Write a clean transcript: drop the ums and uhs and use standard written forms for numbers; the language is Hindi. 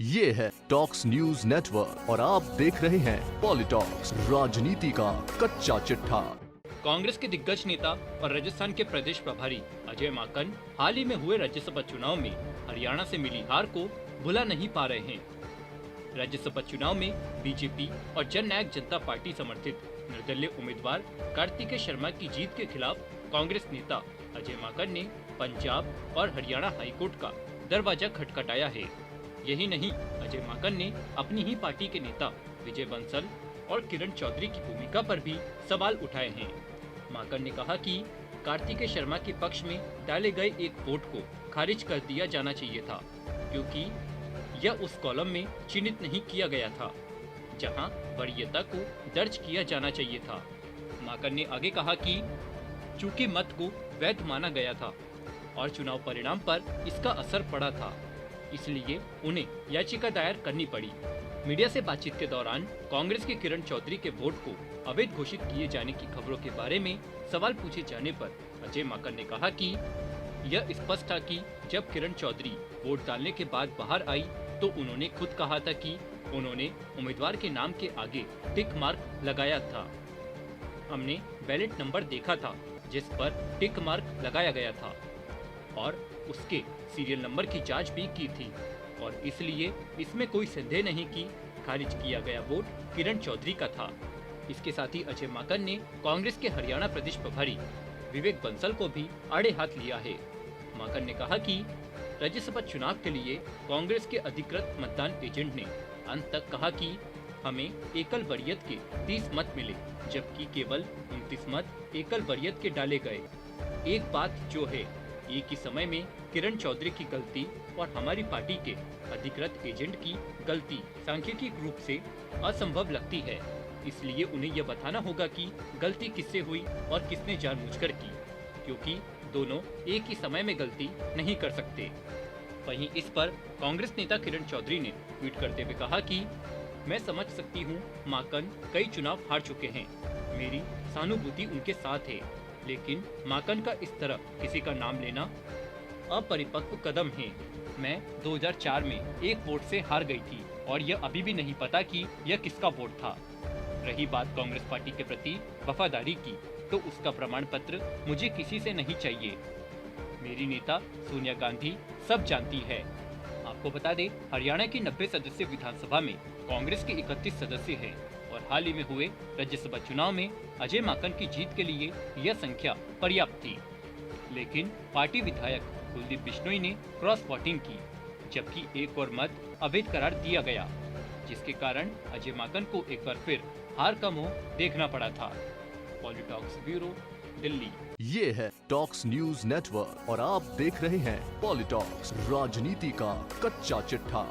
ये है टॉक्स न्यूज नेटवर्क और आप देख रहे हैं पॉलिटॉक्स, राजनीति का कच्चा चिट्ठा। कांग्रेस के दिग्गज नेता और राजस्थान के प्रदेश प्रभारी अजय माकन हाल ही में हुए राज्यसभा चुनाव में हरियाणा से मिली हार को भुला नहीं पा रहे हैं। राज्यसभा चुनाव में बीजेपी और जन नायक जनता पार्टी समर्थित निर्दलीय उम्मीदवार कार्तिकेय शर्मा की जीत के खिलाफ कांग्रेस नेता अजय माकन ने पंजाब और हरियाणा हाईकोर्ट का दरवाजा खटखटाया है। यही नहीं, अजय माकन ने अपनी ही पार्टी के नेता विजय बंसल और किरण चौधरी की भूमिका पर भी सवाल उठाए हैं। माकन ने कहा कि कार्तिकेय शर्मा के पक्ष में डाले गए एक वोट को खारिज कर दिया जाना चाहिए था, क्योंकि यह उस कॉलम में चिन्हित नहीं किया गया था जहां वरीयता को दर्ज किया जाना चाहिए था। माकन ने आगे कहा कि चूंकि मत को वैध माना गया था और चुनाव परिणाम पर इसका असर पड़ा था, इसलिए उन्हें याचिका दायर करनी पड़ी। मीडिया से बातचीत के दौरान कांग्रेस के किरण चौधरी के वोट को अवैध घोषित किए जाने की खबरों के बारे में सवाल पूछे जाने पर अजय माकन ने कहा कि यह स्पष्ट था कि जब किरण चौधरी वोट डालने के बाद बाहर आई तो उन्होंने खुद कहा था कि उन्होंने उम्मीदवार के नाम के आगे टिक मार्क लगाया था। हमने बैलेट नंबर देखा था जिस पर टिक मार्क लगाया गया था और उसके सीरियल नंबर की जांच भी की थी और इसलिए इसमें कोई संदेह नहीं कि खारिज किया गया वोट किरण चौधरी का था। इसके साथ ही अजय माकन ने कांग्रेस के हरियाणा प्रदेश प्रभारी विवेक बंसल को भी आड़े हाथ लिया है। माकन ने कहा कि राज्यसभा चुनाव के लिए कांग्रेस के अधिकृत मतदान एजेंट ने अंत तक कहा कि हमें एकल वरीयत के 30 मत मिले, जबकि केवल 29 मत एकल वरीयत के डाले गए। एक बात जो है, एक ही समय में किरण चौधरी की गलती और हमारी पार्टी के अधिकृत एजेंट की गलती सांख्यिकीय रूप से असंभव लगती है, इसलिए उन्हें यह बताना होगा कि गलती किससे हुई और किसने जानबूझकर की, क्योंकि दोनों एक ही समय में गलती नहीं कर सकते। वहीं इस पर कांग्रेस नेता किरण चौधरी ने ट्वीट करते हुए कहा कि मैं समझ सकती हूँ, माकन कई चुनाव हार चुके हैं, मेरी सहानुभूति उनके साथ है, लेकिन माकन का इस तरह किसी का नाम लेना अपरिपक्व कदम है। मैं 2004 में एक वोट से हार गई थी और यह अभी भी नहीं पता कि यह किसका वोट था। रही बात कांग्रेस पार्टी के प्रति वफादारी की, तो उसका प्रमाण पत्र मुझे किसी से नहीं चाहिए। मेरी नेता सोनिया गांधी सब जानती है। आपको बता दें, हरियाणा की 90 सदस्यीय विधानसभा में कांग्रेस के 31 सदस्य हैं और हाल ही में हुए राज्यसभा चुनाव में अजय माकन की जीत के लिए यह संख्या पर्याप्त थी, लेकिन पार्टी विधायक कुलदीप बिश्नोई ने क्रॉस वोटिंग की, जबकि एक और मत अवैध करार दिया गया, जिसके कारण अजय माकन को एक बार फिर हार का मुंह देखना पड़ा था। पॉलिटॉक्स ब्यूरो, दिल्ली। ये है टॉक्स न्यूज नेटवर्क और आप देख रहे हैं पॉलिटॉक्स, राजनीति का कच्चा चिट्ठा।